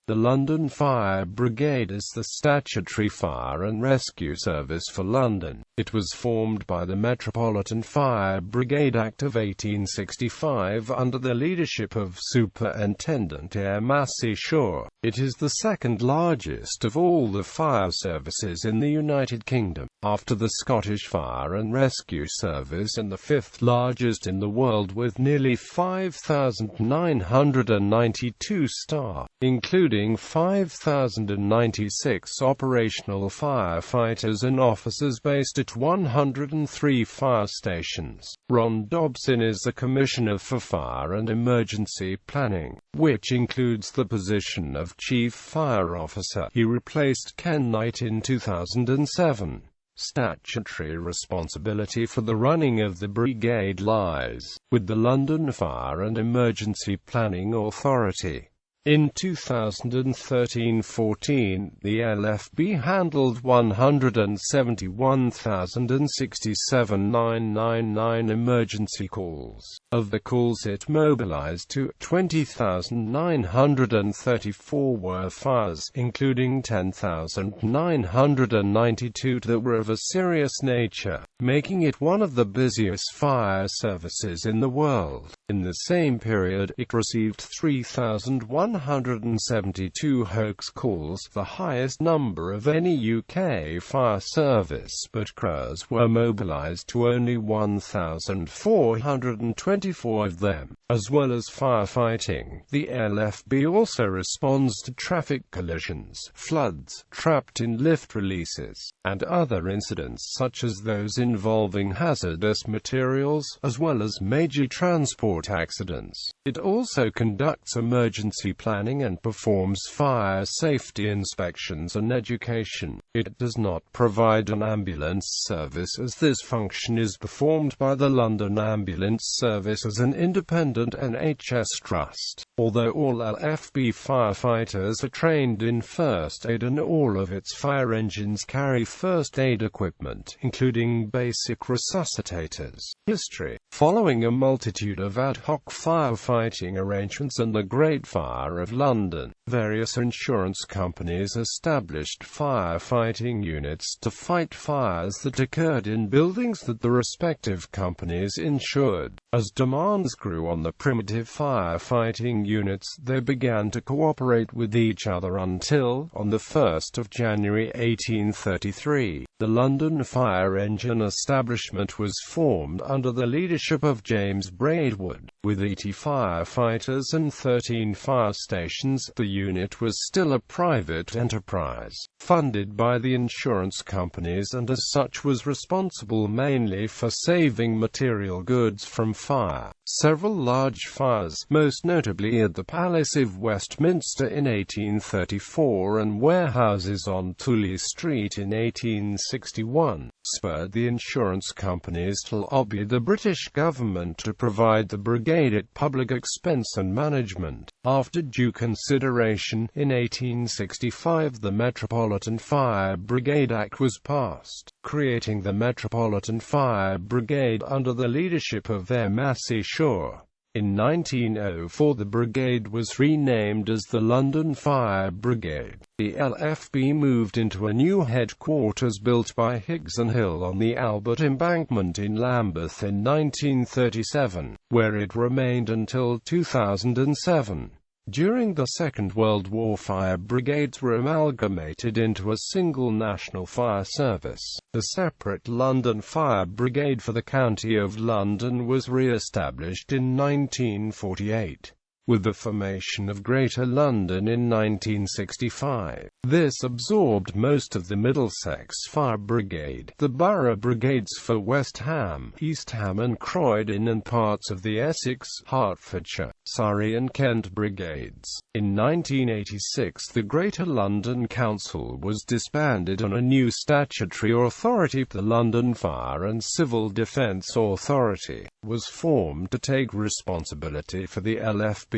The London Fire Brigade is the statutory fire and rescue service for London. It was formed by the Metropolitan Fire Brigade Act of 1865 under the leadership of Superintendent Eyre Massey Shaw. It is the second largest of all the fire services in the United Kingdom, after the Scottish Fire and Rescue Service, and the fifth largest in the world with nearly 5,992 staff, including 5,096 operational firefighters and officers based at 103 fire stations. Ron Dobson is the Commissioner for Fire and Emergency Planning, which includes the position of Chief Fire Officer. He replaced Ken Knight in 2007. Statutory responsibility for the running of the brigade lies with the London Fire and Emergency Planning Authority. In 2013-14, the LFB handled 171,067 999 emergency calls. Of the calls it mobilized to, 20,934 were fires, including 10,992 that were of a serious nature, making it one of the busiest fire services in the world. In the same period, it received 3,172 hoax calls, the highest number of any UK fire service, but crews were mobilised to only 1,424 of them. As well as firefighting, the LFB also responds to traffic collisions, floods, trapped-in lift releases, and other incidents such as those involving hazardous materials, as well as major transport accidents. It also conducts emergency planning and performs fire safety inspections and education. It does not provide an ambulance service, as this function is performed by the London Ambulance Service as an independent NHS trust. Although all LFB firefighters are trained in first aid and all of its fire engines carry first aid equipment, including basic resuscitators. History. Following a multitude of ad hoc firefighting arrangements and the Great Fire of London, various insurance companies established firefighting units to fight fires that occurred in buildings that the respective companies insured. As demands grew on the primitive firefighting units, they began to cooperate with each other until, on the 1st of January 1833, the London Fire Engine Establishment was formed under the leadership of James Braidwood. With 80 firefighters and 13 fire stations, the unit was still a private enterprise, funded by the insurance companies, and as such was responsible mainly for saving material goods from fire. Several large fires, most notably at the Palace of Westminster in 1834 and warehouses on Tooley Street in 1861, spurred the insurance companies to lobby the British government to provide the brigade at public expense and management. After due consideration, in 1865 the Metropolitan Fire Brigade Act was passed, creating the Metropolitan Fire Brigade under the leadership of Eyre Massey Shaw. In 1904 the brigade was renamed as the London Fire Brigade. The LFB moved into a new headquarters built by Higgs and Hill on the Albert Embankment in Lambeth in 1937, where it remained until 2007. During the Second World War, fire brigades were amalgamated into a single national fire service. The separate London Fire Brigade for the County of London was re-established in 1948. With the formation of Greater London in 1965. This absorbed most of the Middlesex Fire Brigade, the borough brigades for West Ham, East Ham and Croydon, and parts of the Essex, Hertfordshire, Surrey and Kent brigades. In 1986 the Greater London Council was disbanded and a new statutory authority, the London Fire and Civil Defence Authority, was formed to take responsibility for the LFB.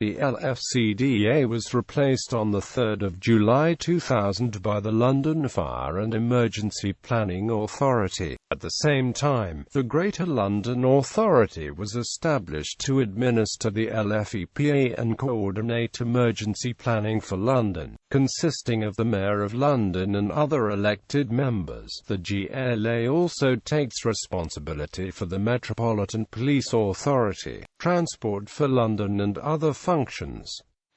The LFCDA was replaced on 3 July 2000 by the London Fire and Emergency Planning Authority. At the same time, the Greater London Authority was established to administer the LFEPA and coordinate emergency planning for London, consisting of the Mayor of London and other elected members. The GLA also takes responsibility for the Metropolitan Police Authority, Transport for London and other functions.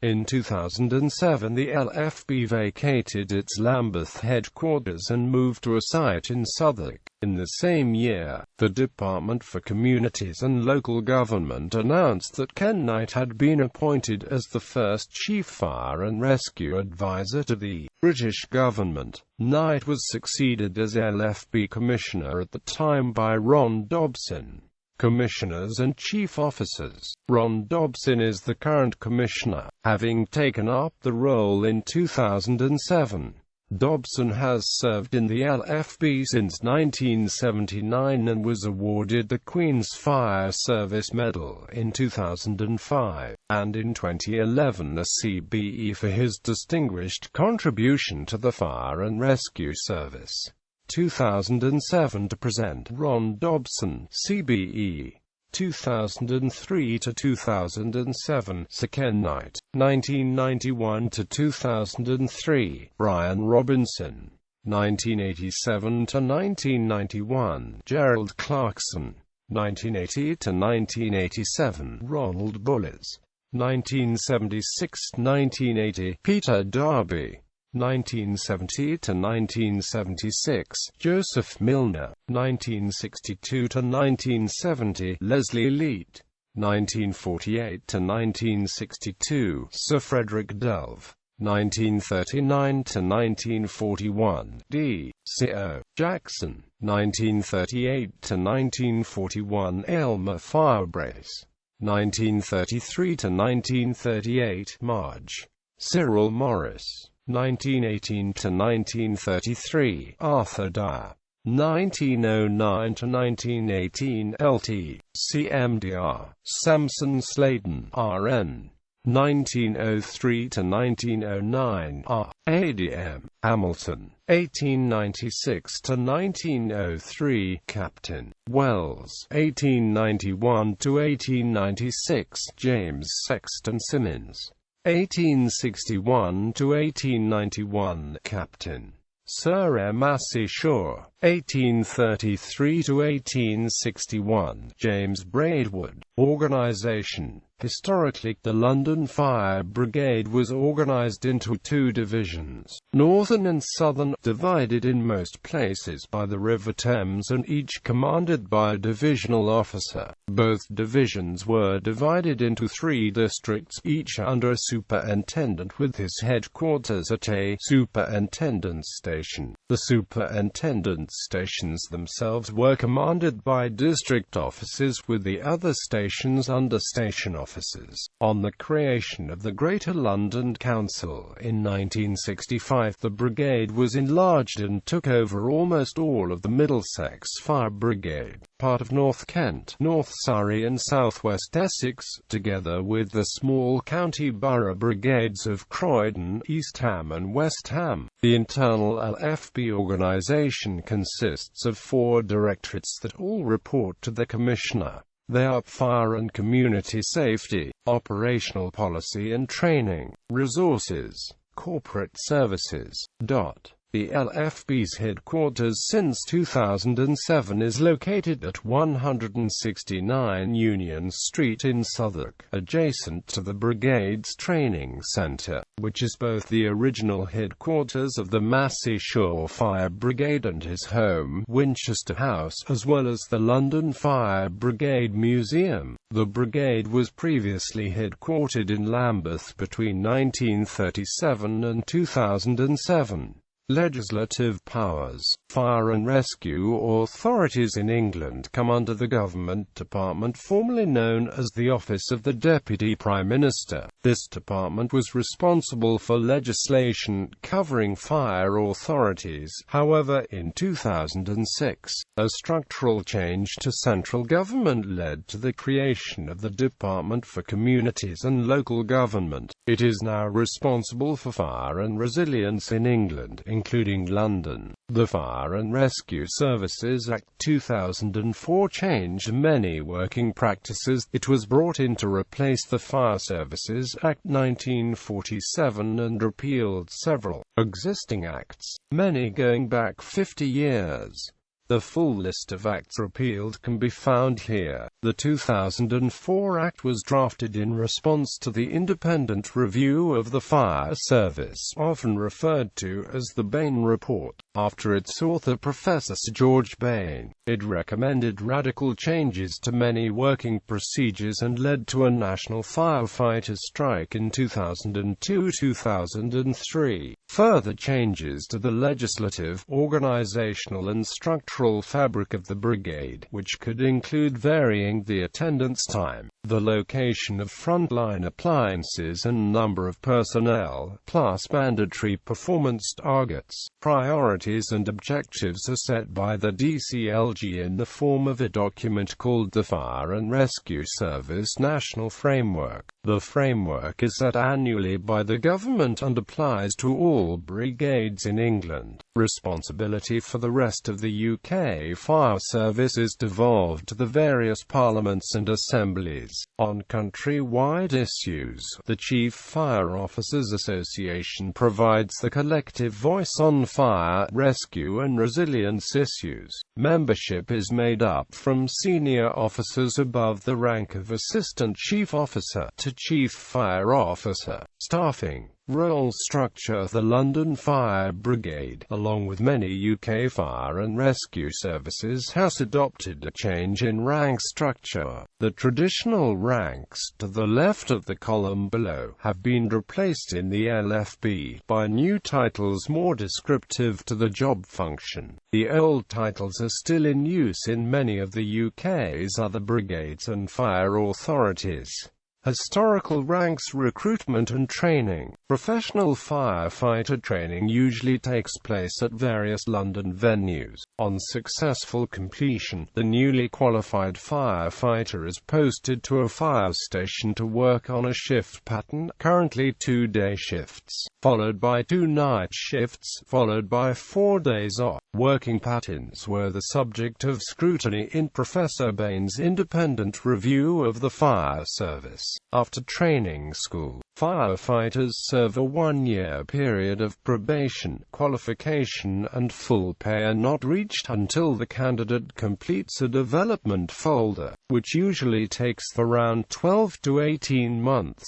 In 2007 the LFB vacated its Lambeth headquarters and moved to a site in Southwark. In the same year, the Department for Communities and Local Government announced that Ken Knight had been appointed as the first Chief Fire and Rescue Advisor to the British government. Knight was succeeded as LFB Commissioner at the time by Ron Dobson. Commissioners and Chief Officers. Ron Dobson is the current Commissioner, having taken up the role in 2007. Dobson has served in the LFB since 1979 and was awarded the Queen's Fire Service Medal in 2005, and in 2011 a CBE for his distinguished contribution to the fire and rescue service. 2007 to present Ron Dobson, CBE. 2003 to 2007, Sir Ken Knight. 1991 to 2003, Brian Robinson. 1987 to 1991, Gerald Clarkson. 1980 to 1987, Ronald Bullis. 1976–1980, Peter Darby. 1970 to 1976, Joseph Milner. 1962 to 1970, Leslie Leet. 1948 to 1962, Sir Frederick Dove. 1939 to 1941, D.C.O. Jackson. 1938 to 1941, Aylmer Firebrace. 1933 to 1938, Marge. Cyril Morris. 1918 to 1933, Arthur Dyer. 1909 to 1918, LT, CMDR, Samson Sladen, RN. 1903 to 1909, R. ADM, Hamilton. 1896 to 1903, Captain. Wells. 1891 to 1896, James Sexton Simmons. 1861 to 1891, Captain. Sir Eyre Massey Shaw. 1833 to 1861, James Braidwood. Organisation. Historically, the London Fire Brigade was organised into two divisions, Northern and Southern, divided in most places by the River Thames and each commanded by a divisional officer. Both divisions were divided into three districts, each under a superintendent with his headquarters at a superintendent's station. The superintendent's stations themselves were commanded by district officers, with the other stations under station officers. On the creation of the Greater London Council in 1965, the brigade was enlarged and took over almost all of the Middlesex Fire Brigade, part of North Kent, North Surrey and South West Essex, together with the small county borough brigades of Croydon, East Ham and West Ham. The internal LFB organisation consists of 4 directorates that all report to the Commissioner. They are Fire and Community Safety, Operational Policy and Training, Resources, Corporate Services. The LFB's headquarters since 2007 is located at 169 Union Street in Southwark, adjacent to the Brigade's Training Centre, which is both the original headquarters of the Massey Shaw Fire Brigade and his home, Winchester House, as well as the London Fire Brigade Museum. The brigade was previously headquartered in Lambeth between 1937 and 2007. Legislative powers. Fire and rescue authorities in England come under the Government Department, formerly known as the Office of the Deputy Prime Minister. This department was responsible for legislation covering fire authorities. However, in 2006, a structural change to central government led to the creation of the Department for Communities and Local Government. It is now responsible for fire and resilience in England, including London. The Fire and Rescue Services Act 2004 changed many working practices. It was brought in to replace the Fire Services Act 1947 and repealed several existing acts, many going back 50 years. The full list of acts repealed can be found here. The 2004 Act was drafted in response to the independent review of the fire service, often referred to as the Bain Report, after its author Professor Sir George Bain. It recommended radical changes to many working procedures and led to a national firefighters' strike in 2002-2003. Further changes to the legislative, organizational and structural fabric of the brigade, which could include varying the attendance time, the location of frontline appliances and number of personnel, plus mandatory performance targets. Priorities and objectives are set by the DCLG in the form of a document called the Fire and Rescue Service National Framework. The framework is set annually by the government and applies to all brigades in England. Responsibility for the rest of the UK fire service is devolved to the various parliaments and assemblies. On country-wide issues, the Chief Fire Officers Association provides the collective voice on fire, rescue and resilience issues. Membership is made up from senior officers above the rank of Assistant Chief Officer to Chief Fire Officer. Staffing. Role structure. The London Fire Brigade, along with many UK fire and rescue services, has adopted a change in rank structure. The traditional ranks to the left of the column below have been replaced in the LFB by new titles more descriptive to the job function. The old titles are still in use in many of the UK's other brigades and fire authorities. Historical ranks. Recruitment and training. Professional firefighter training usually takes place at various London venues. On successful completion, the newly qualified firefighter is posted to a fire station to work on a shift pattern, currently 2 day shifts, followed by 2 night shifts, followed by 4 days off. Working patterns were the subject of scrutiny in Professor Bain's independent review of the fire service. After training school, firefighters serve a 1-year period of probation. Qualification and full pay are not reached until the candidate completes a development folder, which usually takes around 12 to 18 months.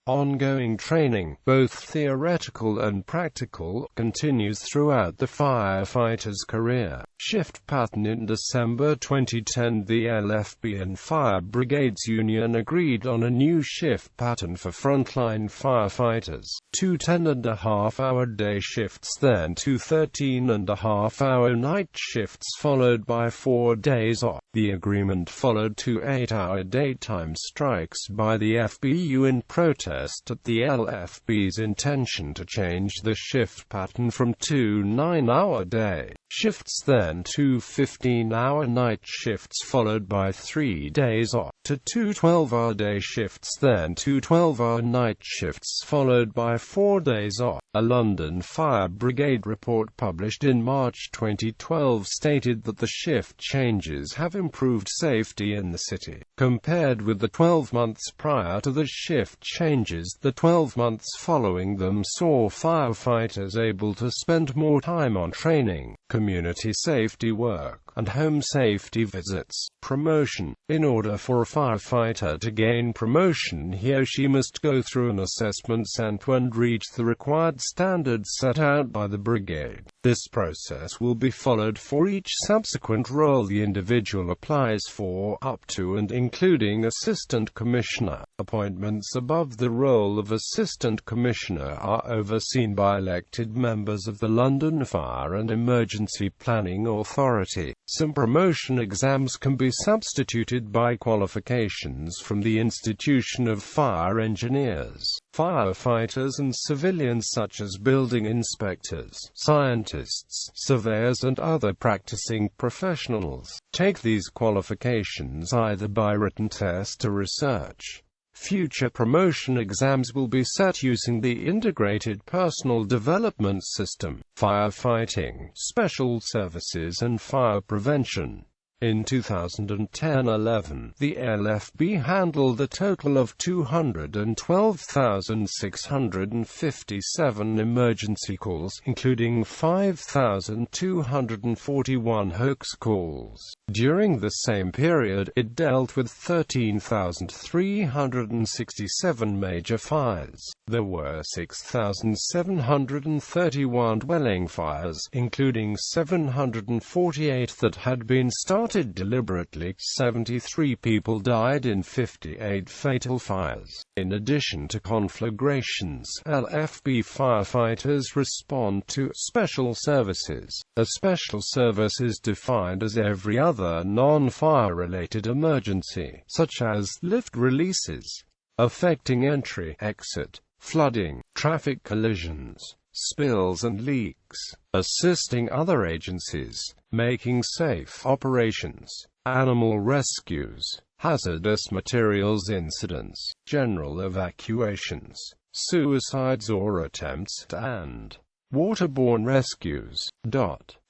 Ongoing training, both theoretical and practical, continues throughout the firefighter's career. Shift pattern. In December 2010, the LFB and Fire Brigades Union agreed on a new shift pattern for frontline firefighters. 2 10.5-hour day shifts, then 2 13.5-hour night shifts, followed by 4 days off. The agreement followed 2 8-hour daytime strikes by the FBU in protest at the LFB's intention to change the shift pattern from 2 9-hour day shifts, then 2 15-hour night shifts, followed by 3 days off, to 2 12-hour day shifts, then 2 12-hour night shifts, followed by 4 days off. A London Fire Brigade report published in March 2012 stated that the shift changes have improved safety in the city. Compared with the 12 months prior to the shift changes, the 12 months following them saw firefighters able to spend more time on training, community safety work, and home safety visits. Promotion. In order for a firefighter to gain promotion, he or she must go through an assessment centre and reach the required standards set out by the brigade. This process will be followed for each subsequent role the individual applies for, up to and including Assistant Commissioner. Appointments above the role of Assistant Commissioner are overseen by elected members of the London Fire and Emergency Planning Authority. Some promotion exams can be substituted by qualifications from the Institution of Fire Engineers. Firefighters and civilians such as building inspectors, scientists, surveyors and other practicing professionals take these qualifications either by written test or research. Future promotion exams will be set using the Integrated Personal Development System, Firefighting, Special Services and Fire Prevention. In 2010-11, the LFB handled a total of 212,657 emergency calls, including 5,241 hoax calls. During the same period, it dealt with 13,367 major fires. There were 6,731 dwelling fires, including 748 that had been started deliberately. 73 people died in 58 fatal fires. In addition to conflagrations, LFB firefighters respond to special services. A special service is defined as every other non-fire-related emergency, such as lift releases, affecting entry, exit, flooding, traffic collisions, spills and leaks, assisting other agencies, making safe operations, animal rescues, hazardous materials incidents, general evacuations, suicides or attempts, and waterborne rescues.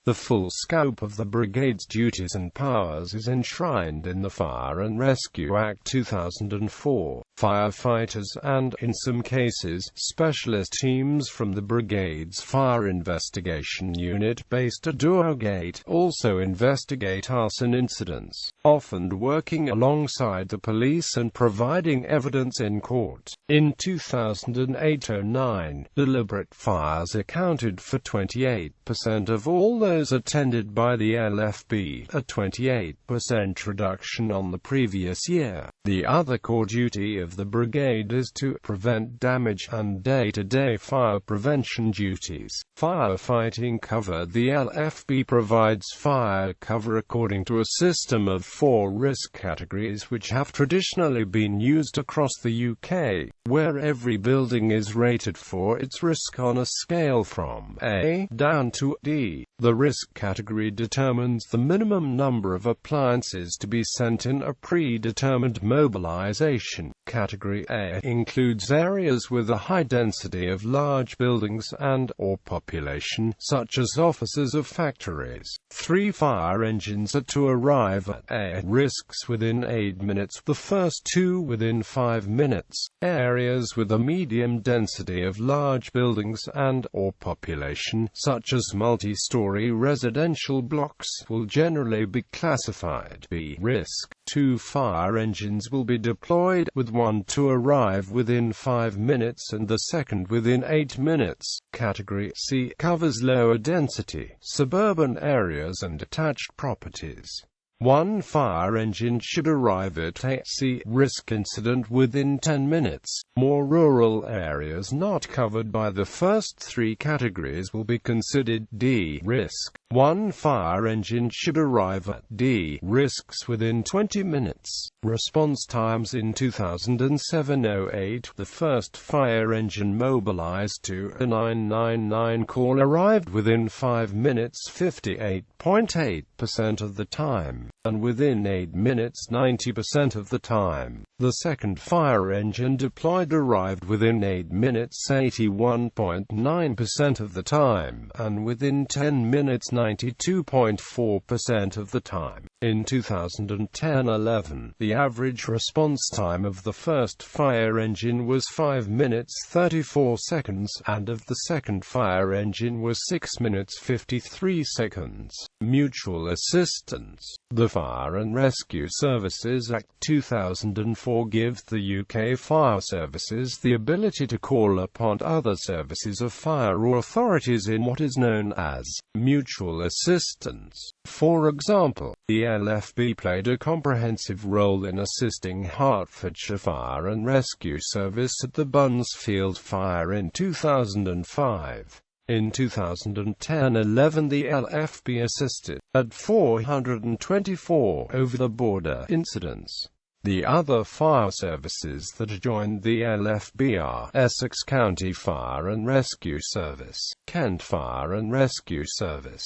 The full scope of the brigade's duties and powers is enshrined in the Fire and Rescue Act 2004. Firefighters and, in some cases, specialist teams from the brigade's Fire Investigation Unit based at Dowgate also investigate arson incidents, often working alongside the police and providing evidence in court. In 2008-09, deliberate fires accounted for 28% of all those attended by the LFB, a 28% reduction on the previous year. The other core duty of the brigade is to prevent damage and day-to-day fire prevention duties. Firefighting cover. The LFB provides fire cover according to a system of 4 risk categories which have traditionally been used across the UK, where every building is rated for its risk on a scale from A down to D. The risk category determines the minimum number of appliances to be sent in a predetermined mobilization. Category A includes areas with a high density of large buildings and/or population, such as offices of factories. 3 fire engines are to arrive at A risks within 8 minutes, the first 2 within 5 minutes. Areas with a medium density of large buildings and/or population, such as multi-story residential blocks, will generally be classified B risk. 2 fire engines will be deployed, with one to arrive within 5 minutes and the second within 8 minutes. Category C covers lower density, suburban areas and detached properties. 1 fire engine should arrive at a C risk incident within 10 minutes. More rural areas not covered by the first 3 categories will be considered D risk. 1 fire engine should arrive at D risks within 20 minutes. Response times. In 2007-08, the first fire engine mobilized to a 999 call arrived within 5 minutes 58.8% of the time. and within 8 minutes 90% of the time. The second fire engine deployed arrived within 8 minutes 81.9% of the time, and within 10 minutes 92.4% of the time. In 2010-11, the average response time of the first fire engine was 5 minutes 34 seconds, and of the second fire engine was 6 minutes 53 seconds. Mutual assistance. The Fire and Rescue Services Act 2004 gives the UK fire services the ability to call upon other services of fire or authorities in what is known as mutual assistance. For example, the LFB played a comprehensive role in assisting Hertfordshire Fire and Rescue Service at the Bunsfield Fire in 2005. In 2010-11, the LFB assisted at 424 over-the-border incidents. The other fire services that joined the LFB are Essex County Fire and Rescue Service, Kent Fire and Rescue Service,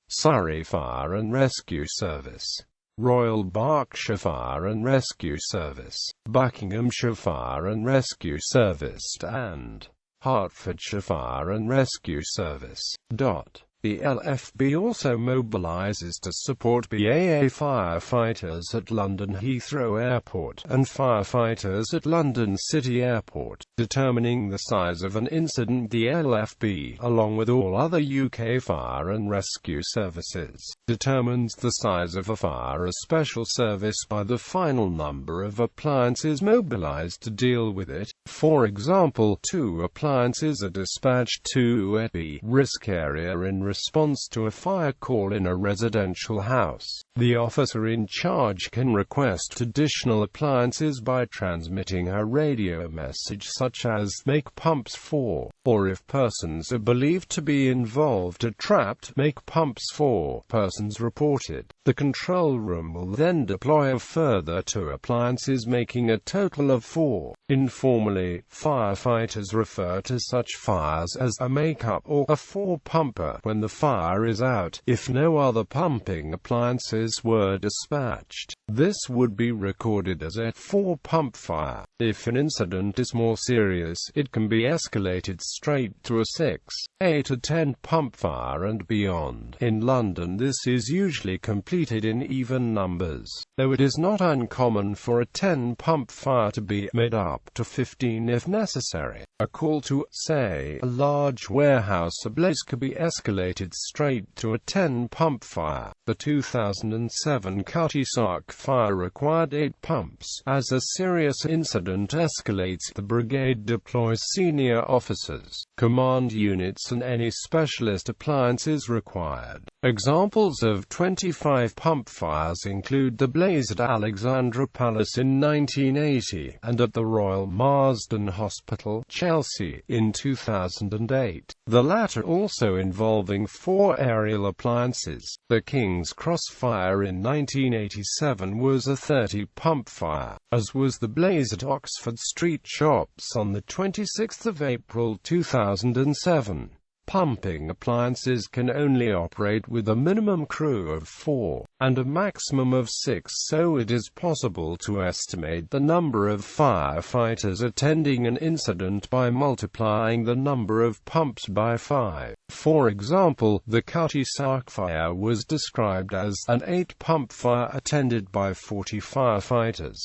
Surrey Fire and Rescue Service, Royal Berkshire Fire and Rescue Service, Buckinghamshire Fire and Rescue Service, and Hertfordshire Fire and Rescue Service. The LFB also mobilises to support BAA firefighters at London Heathrow Airport and firefighters at London City Airport. Determining the size of an incident, the LFB, along with all other UK fire and rescue services, determines the size of a fire as special service by the final number of appliances mobilised to deal with it. For example, 2 appliances are dispatched to a risk area in response to a fire call in a residential house. The officer in charge can request additional appliances by transmitting a radio message such as "Make pumps 4," or if persons are believed to be involved or trapped, "Make pumps 4 persons reported." The control room will then deploy a further 2 appliances, making a total of 4. Informally, firefighters refer to such fires as a make-up or a 4-pumper when the fire is out, if no other pumping appliances were dispatched. This would be recorded as a 4-pump fire. If an incident is more serious, it can be escalated straight to a 6, 8 or 10-pump fire and beyond. In London, this is usually completed in even numbers, though it is not uncommon for a 10-pump fire to be made up to 15 if necessary. A call to, say, a large warehouse ablaze could be escalated straight to a 10-pump fire. The 2007 Cutty Sark fire required 8 pumps. As a serious incident escalates, the brigade deploys senior officers, command units and any specialist appliances required. Examples of 25-pump fires include the blaze at Alexandra Palace in 1980, and at the Royal Marsden Hospital, Chelsea, in 2008, the latter also involving 4 aerial appliances. The King's Cross fire in 1987 was a 30-pump fire, as was the blaze at Oxford Street Shops on the 26th of April 2007. Pumping appliances can only operate with a minimum crew of 4, and a maximum of 6, so it is possible to estimate the number of firefighters attending an incident by multiplying the number of pumps by 5. For example, the Cutty Sark fire was described as an 8-pump fire attended by 40 firefighters.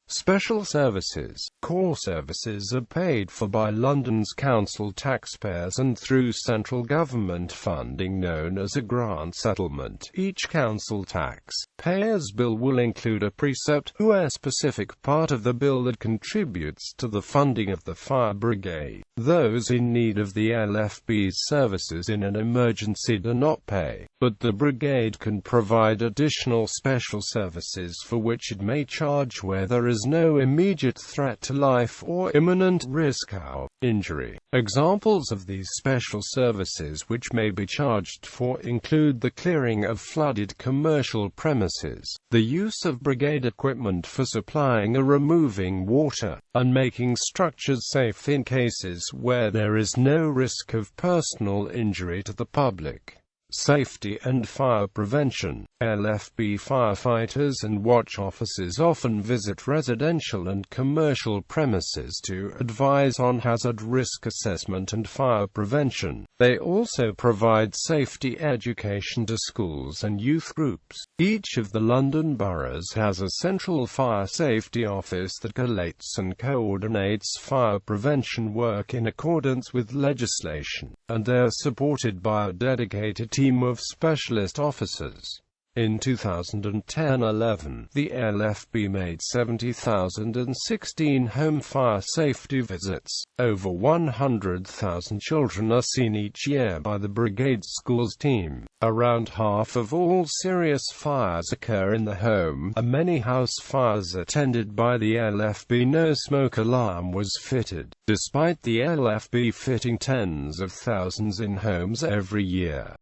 Special services. Core services are paid for by London's council taxpayers and through central government funding known as a grant settlement. Each council taxpayer's bill will include a precept or a specific part of the bill that contributes to the funding of the fire brigade. Those in need of the LFB's services in an emergency do not pay, but the brigade can provide additional special services for which it may charge where there is no immediate threat to life or imminent risk of injury. Examples of these special services which may be charged for include the clearing of flooded commercial premises, the use of brigade equipment for supplying or removing water, and making structures safe in cases where there is no risk of personal injury to the public. Safety and fire prevention. LFB firefighters and watch officers often visit residential and commercial premises to advise on hazard risk assessment and fire prevention. They also provide safety education to schools and youth groups. Each of the London boroughs has a central fire safety office that collates and coordinates fire prevention work in accordance with legislation, and they are supported by a dedicated team of specialist officers. In 2010-11, the LFB made 70,016 home fire safety visits. Over 100,000 children are seen each year by the brigade schools team. Around half of all serious fires occur in the home. Many house fires attended by the LFB. No smoke alarm was fitted, despite the LFB fitting tens of thousands in homes every year.